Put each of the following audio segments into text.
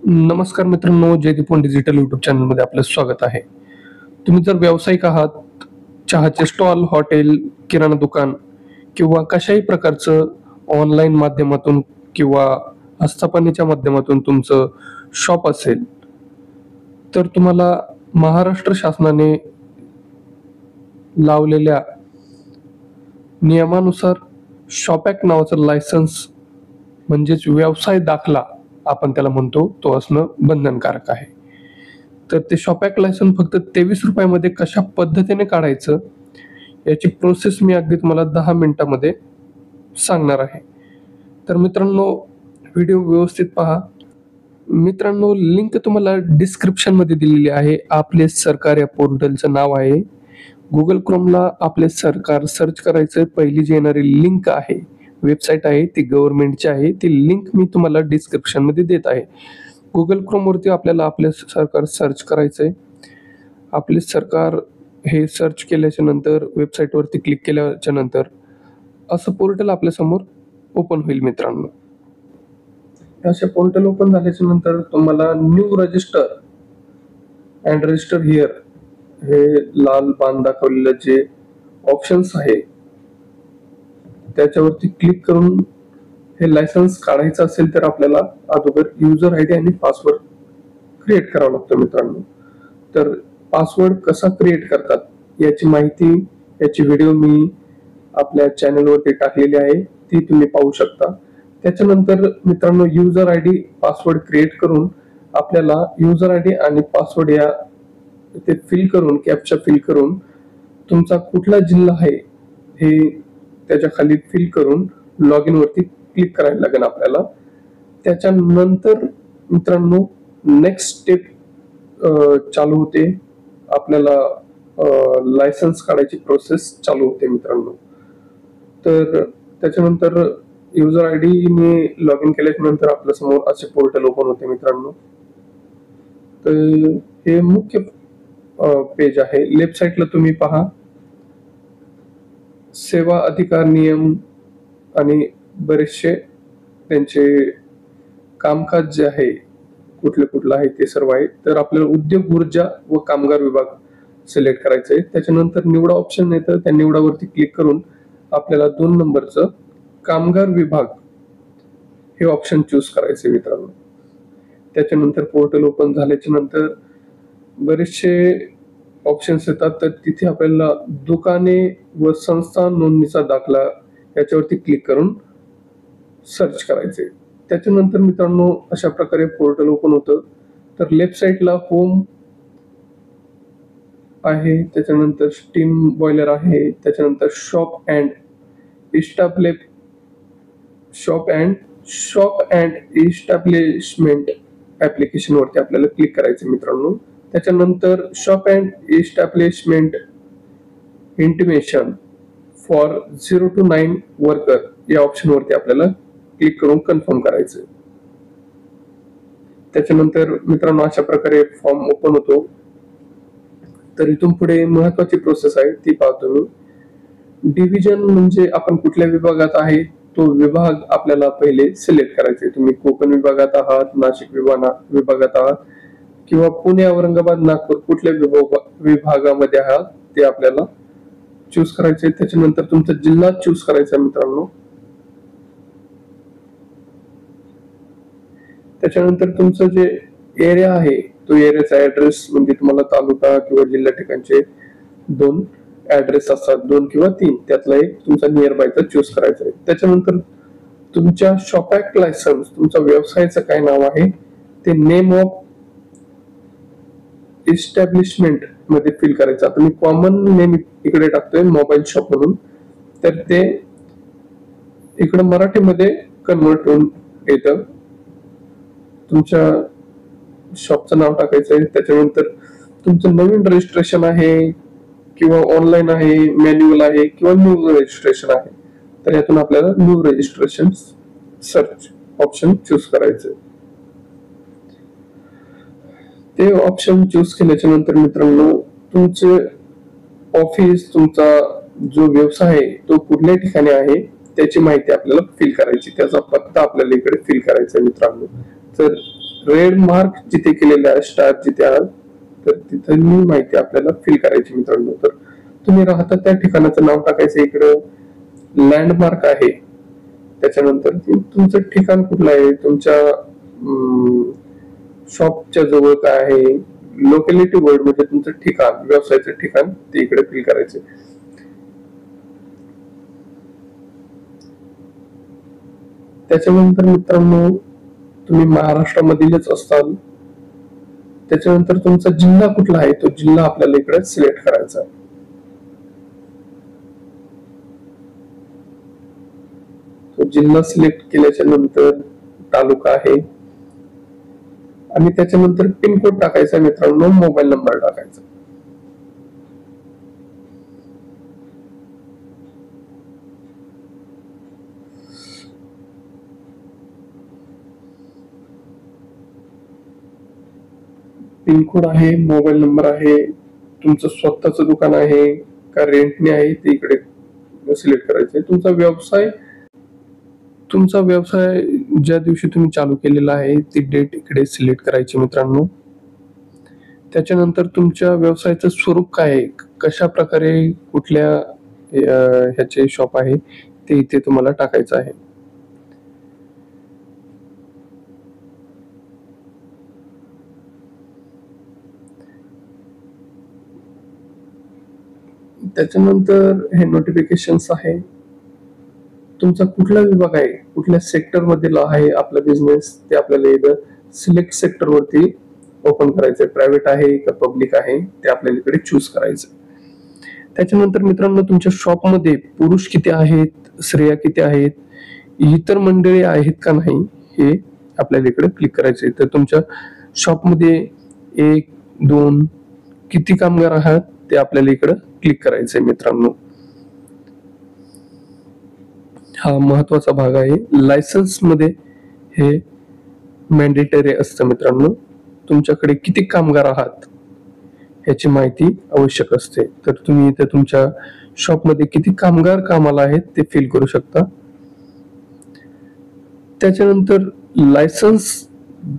नमस्कार मित्रांनो, Jaydeep digital YouTube चॅनलमध्ये आपलं स्वागत आहे. तुम्ही जर व्यावसायिक आहात, चहाचे स्टॉल, हॉटेल, किराणा दुकान किंवा कशाही प्रकारचं ऑनलाईन माध्यमातून किंवा आस्थापनेच्या माध्यमातून तुमचं शॉप असेल, तर तुम्हाला महाराष्ट्र शासनाने लावलेल्या नियमानुसार शॉप ॲक्ट नावाचं लायसन्स म्हणजेच व्यवसाय दाखला आपण त्याला म्हणतो, तो असणं बंधनकारक आहे. तर ते शॉप ॲक्ट लायसन्स फक्त 23 रुपयामध्ये कशा पद्धतीने काढायचं याची प्रोसेस मी अगदी तुम्हाला 10 मिनिटामध्ये सांगणार आहे. तर मित्रांनो, व्हिडिओ व्यवस्थित पहा. मित्रांनो, लिंक तुम्हाला डिस्क्रिप्शनमध्ये दिलेली आहे. आपले सरकार या पोर्टलचं नाव आहे. गुगल क्रोमला आपले सरकार सर्च करायचं. पहिली जी येणारी लिंक आहे, वेबसाईट आहे, ती गव्हर्नमेंटची आहे. ती लिंक मी तुम्हाला डिस्क्रिप्शनमध्ये देत आहे. गुगल क्रोमवरती आपल्याला आपले सरकार सर्च करायचंय. आपले सरकार हे सर्च केल्याच्या नंतर वेबसाईटवरती क्लिक केल्याच्या नंतर असं पोर्टल आपल्यासमोर ओपन होईल. मित्रांनो, असे पोर्टल ओपन झाल्याच्या नंतर तुम्हाला new register and register here हे लाल बाण दाखवलेलं जे ऑप्शन्स आहे त्याच्यावरती क्लिक करून हे लायसन्स काढायचं असेल तर आपल्याला अगोदर युजर आयडी आणि पासवर्ड क्रिएट करावा लागतो. मित्रांनो, तर पासवर्ड कसा क्रिएट करतात याची माहिती, याची व्हिडिओ मी आपल्या चॅनलवरती टाकलेली आहे, ती तुम्ही पाहू शकता. त्याच्यानंतर मित्रांनो, युजर आयडी पासवर्ड क्रिएट करून आपल्याला युजर आयडी आणि पासवर्ड या ते फिल करून, कॅप्चा फिल करून तुमचा कुठला जिल्हा आहे हे त्याच्या खाली फिल करून लॉग इन वरती क्लिक करायला लागेल आपल्याला. त्याच्यानंतर मित्रांनो, नेक्स्ट स्टेप चालू होते. आपल्याला लायसन्स काढायची प्रोसेस चालू होते. मित्रांनो, तर त्याच्यानंतर युजर आयडी ने लॉग इन केल्याच्या नंतर आपल्या समोर असे पोर्टल ओपन होते. मित्रांनो, तर हे मुख्य पेज आहे. लेफ्ट साइडला तुम्ही पहा सेवा अधिकार नियम आणि बरेचसे त्यांचे कामकाज जे आहे, कुठलं आहे ते सर्व आहे. तर आपल्याला उद्योग, ऊर्जा व कामगार विभाग सिलेक्ट करायचं आहे. त्याच्यानंतर निवडा ऑप्शन येतं. त्या निवडावरती क्लिक करून आपल्याला 2 नंबरचं कामगार विभाग हे ऑप्शन चूज करायचे. मित्रांनो, त्याच्यानंतर पोर्टल ओपन झाल्याच्या नंतर बरेचसे ऑप्शन्स येतात. तर तिथे आपल्याला दुकाने व संस्था नोंदणीचा दाखला याच्यावरती क्लिक करून सर्च करायचे. त्याच्यानंतर मित्रांनो, अशा प्रकारे पोर्टल ओपन होतं. तर लेफ्ट साइडला होम आहे, त्याच्यानंतर स्टीम बॉयलर आहे, त्याच्यानंतर शॉप अँड इस्टॅब्लिशमेंट ऍप्लिकेशन वरती आपल्याला क्लिक करायचं. मित्रांनो, त्याच्यानंतर shop and establishment intimation for 0 to 9 worker या ऑप्शन वरती आपल्याला क्लिक करून कन्फर्म करायचं. त्याच्यानंतर मित्रांनो, अशा प्रकारे फॉर्म ओपन होतो. तर इथून पुढे महत्वाची प्रोसेस आहे, ती पाहतो मी. डिव्हिजन म्हणजे आपण कुठल्या विभागात आहे तो विभाग आपल्याला पहिले सिलेक्ट करायचे. तुम्ही कोकण विभागात आहात, नाशिक विभागात आहात किंवा पुणे, औरंगाबाद, नागपूर कुठल्या विभागामध्ये आहात ते आपल्याला चूज करायचे. त्याच्यानंतर तुमचा जिल्हा चूज करायचा. मित्रांनो, त्याच्यानंतर तुमचं जे एरिया आहे तो एरियाचा ऍड्रेस, म्हणजे तुम्हाला तालुका किंवा जिल्हा ठिकाणचे 2 ऍड्रेस असतात, 2 किंवा 3, त्यातला एक तुमचा नियर बायचा चूज करायचा आहे. त्याच्यानंतर तुमच्या शॉप ॲक्ट लायसन्स, तुमचा व्यवसायाचं काय नाव आहे ते नेम ऑफ इस्टॅब्लिशमेंट मध्ये फिल करायचं. आता मी कॉमन नेम इकडे टाकतोय, मोबाईल शॉप म्हणून. तर ते इकडे मराठीमध्ये कन्वर्ट होऊन येतं. तुमच्या शॉपचं नाव टाकायचंय. त्याच्यानंतर तुमचं नवीन रजिस्ट्रेशन आहे किंवा ऑनलाईन आहे, मॅन्युअल आहे किंवा न्यू रजिस्ट्रेशन आहे. तर यातून आपल्याला new registration search option choose करायचं. ते ऑप्शन चूज केल्याच्या नंतर मित्रांनो, तुमचे ऑफिस, तुमचा जो व्यवसाय आहे तो कुठल्या ठिकाणी आहे त्याची माहिती आपल्याला फिल करायची. त्याचा पत्ता आपल्याला इकडे फिल करायचा. मित्रांनो, तर रेड मार्क जिथे केलेला आहे, स्टार जिथे आहात, तर तिथं मी माहिती आपल्याला फिल करायची मित्रांनो. तर तुम्ही राहता त्या ठिकाणाचं नाव टाकायचं. इकडं लँडमार्क आहे, त्याच्यानंतर तुमचं ठिकाण कुठलं आहे, तुमच्या शॉपच्या जवळ काय आहे, लोकॅलिटी वर्ड म्हणजे तुमचं ठिकाण, व्यवसायाचं ठिकाण, ते इकडे फिल करायचे. त्याच्यानंतर मित्रांनो तुम्ही महाराष्ट्रामधीलच असाल, त्याच्यानंतर तुमचा जिल्हा कुठला आहे तो जिल्हा आपल्याला इकडे सिलेक्ट करायचा आहे. तो जिल्हा सिलेक्ट केल्याच्या नंतर तालुका आहे आणि त्याच्यानंतर पिनकोड टाकायचा मित्रांनो, मोबाईल नंबर टाकायचा. पिनकोड आहे, मोबाईल नंबर आहे, तुमचं स्वतःचं दुकान आहे का रेंटने आहे ते इकडे सिलेक्ट करायचंय. तुमचा व्यवसाय ज्या दिवशी तुम्ही चालू केलेला आहे ती डेट इकडे सिलेक्ट करायची मित्रांनो. त्याच्यानंतर तुमच्या व्यवसायाचं स्वरूप काय आहे, कशा प्रकारे कुठल्या ह्याचे शॉप आहे ते इथे तुम्हाला टाकायचं आहे. त्याच्यानंतर हे नोटिफिकेशन्स आहे, तुमचा कुठला विभाग आहे, कुठल्या सेक्टर मधील आहे आपला बिझनेस, ते आपल्याला इथं सिलेक्ट सेक्टर वरती ओपन करायचंय. प्रायव्हेट आहे का पब्लिक आहे ते आपल्याला इकडे चूज करायचं. त्याच्यानंतर मित्रांनो तुमच्या शॉप मध्ये पुरुष किती आहेत, स्त्रिया किती आहेत, इतर मंडळी आहेत का नाही हे आपल्याला इकडे क्लिक करायचे. तर तुमच्या शॉप मध्ये 1, 2 किती कामगार आहात ते आपल्याला इकडे क्लिक करायचंय मित्रांनो. हा महत्वाचा भाग आहे. लायसन्स मध्ये हे मॅन्डेटरी असतं मित्रांनो. तुमच्याकडे किती कामगार आहात याची माहिती आवश्यक असते. तर तुम्ही इथे तुमच्या शॉप मध्ये किती कामगार कामाला आहेत ते फिल करू शकता. त्याच्यानंतर लायसन्स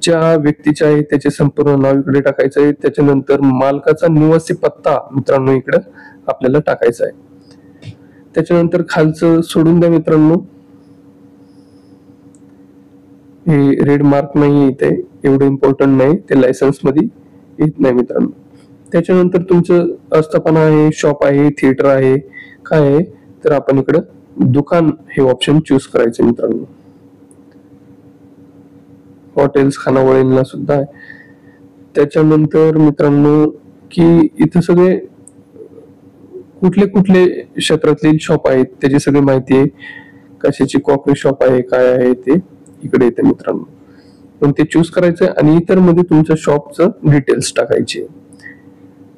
ज्या व्यक्तीचे आहे त्याचे संपूर्ण नाव इकडे टाकायचं आहे. त्याच्यानंतर मालकाचा निवासी पत्ता मित्रांनो इकडे आपल्याला टाकायचा आहे. त्याच्यानंतर खालचं सोडून द्या मित्रांनो, हे रेड मार्क नाही इथे, एवढं इम्पॉर्टंट नाही, ते लायसन्स मध्ये येत नाही मित्रांनो. त्याच्यानंतर तुमचं आस्थापना आहे, शॉप आहे, थिएटर आहे, काय आहे, तर आपण इकडं दुकान हे ऑप्शन चूज करायचं मित्रांनो. हॉटेल्स खानावळींना सुद्धा आहे. त्याच्यानंतर मित्रांनो की इथं सगळे कुठले कुठले क्षेत्रातले शॉप आहेत त्याची सगळी माहिती आहे. कशाची कॉफी शॉप आहे, काय आहे ते इकडे येते मित्रांनो. पण ते चूज करायचं आणि इतर मध्ये तुमच्या शॉपचं डिटेल्स टाकायचे.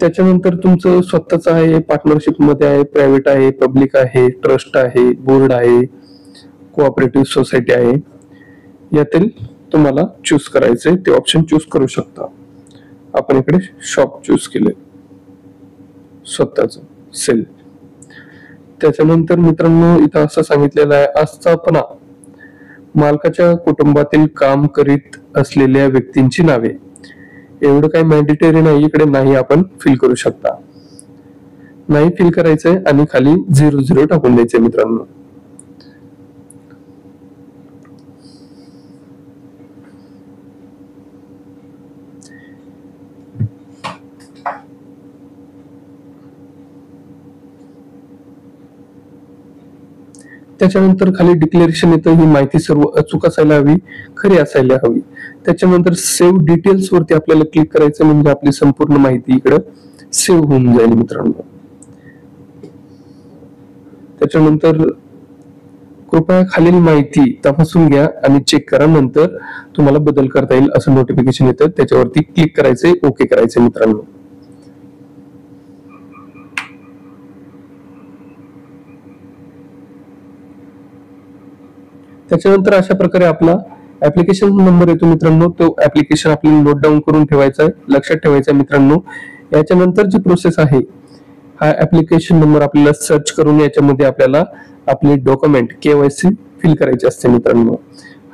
त्याच्यानंतर तुमचं स्वतःच आहे, पार्टनरशिप मध्ये आहे, प्रायव्हेट आहे, पब्लिक आहे, ट्रस्ट आहे, बोर्ड आहे, कोऑपरेटिव्ह सोसायटी आहे, यातील तुम्हाला चूज करायचंय. ते ऑप्शन चूज करू शकता. आपण इकडे शॉप चूज केले, स्वतःच सेल. त्याच्यानंतर मित्रांनो इथं असं सांगितलेलं आहे, आस्थापना मालकाच्या कुटुंबातील काम करीत असलेल्या व्यक्तींची नावे. एवढं काही मॅन्डेटरी नाही, इकडे नाही आपण फिल करू शकता. नाही फिल करायचंय आणि खाली 00 टाकून द्यायचंय मित्रांनो. त्याच्यानंतर खाली डिक्लेरेशन येतं, ही माहिती सर्व अचूक असायला हवी, खरी असायला हवी. त्याच्यानंतर सेव्ह डिटेल्स वरती आपल्याला क्लिक करायचं, म्हणजे आपली संपूर्ण माहिती इकडे सेव्ह होऊन जाईल मित्रांनो. त्याच्यानंतर कृपया खालील माहिती तपासून घ्या आणि चेक करा, नंतर तुम्हाला बदल करता येईल असं नोटिफिकेशन येतं. त्याच्यावरती क्लिक करायचंय, ओके करायचंय मित्रांनो. त्याच्यानंतर अशा प्रकारे आपला ऍप्लिकेशन नंबर येतो मित्रांनो. तो ऍप्लिकेशन आपल्याला नोट डाऊन करून ठेवायचा आहे, लक्षात ठेवायचा आहे मित्रांनो. याच्यानंतर जी प्रोसेस आहे, हा ऍप्लिकेशन नंबर आपल्याला सर्च करून याच्यामध्ये आपल्याला आपले डॉक्युमेंट KYC फिल करायचे असते मित्रांनो.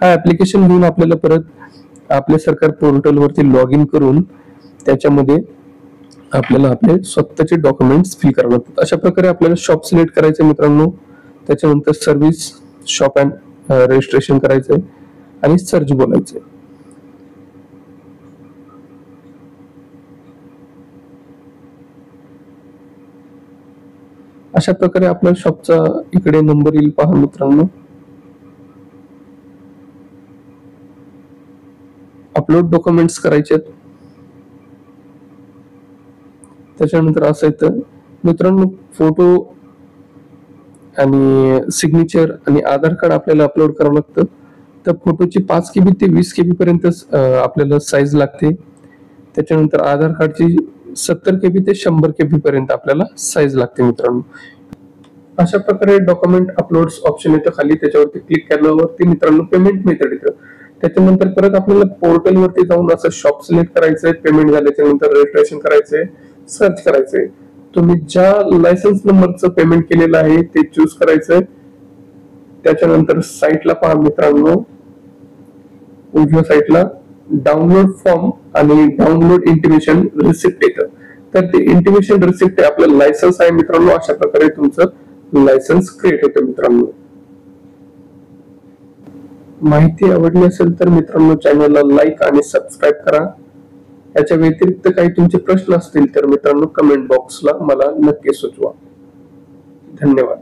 हा ऍप्लिकेशन घेऊन आपल्याला परत आपल्या सरकार पोर्टलवरती लॉग इन करून त्याच्यामध्ये आपल्याला आपले स्वतःचे डॉक्युमेंट्स फिल करावे लागतात. अशा प्रकारे आपल्याला शॉप सिलेक्ट करायचे मित्रांनो. त्याच्यानंतर सर्व्हिस शॉप अँड रजिस्ट्रेशन करायचंय आणि सर्च बोलायचंय. अशा प्रकारे आपल्या शॉपचा इकडे नंबर येईल पहा मित्रांनो. अपलोड डॉक्युमेंट्स करायचे. त्याच्यानंतर असं येतं मित्रांनो, फोटो आणि सिग्नेचर आणि आधार कार्ड आपल्याला अपलोड करावं लागतं. तर फोटोची 5 KB ते 20 KB पर्यंत आपल्याला साईज लागते. त्याच्यानंतर आधार कार्डची 70 KB ते 100 KB पर्यंत आपल्याला साईज लागते मित्रांनो. अशा प्रकारे डॉक्युमेंट अपलोड्स ऑप्शन येतं खाली, त्याच्यावरती क्लिक केल्यावरती मित्रांनो पेमेंट मेथड येतं. त्याच्यानंतर परत आपल्याला पोर्टल वरती जाऊन असं शॉप सिलेक्ट करायचंय, पेमेंट झाल्याच्या नंतर रजिस्ट्रेशन करायचंय, सर्च करायचंय. तुम्ही ज्या लायसन्स नंबरचं पेमेंट केलेलं आहे ते चूज करायचंय. त्याच्यानंतर साईटला पहा मित्रांनो, उजव्या साईटला डाउनलोड फॉर्म आणि डाउनलोड इंटिमेशन रिसिप्ट येतं. तर ते इंटिमेशन रिसिप्ट आपलं लायसन्स आहे मित्रांनो. अशा प्रकारे तुमचं लायसन्स क्रिएट होतं मित्रांनो. माहिती आवडली असेल तर मित्रांनो चॅनलला लाईक आणि सबस्क्राईब करा. याच्या व्यतिरिक्त काही तुमचे प्रश्न असतील तर मित्रांनो कमेंट बॉक्सला मला नक्की सुचवा. धन्यवाद.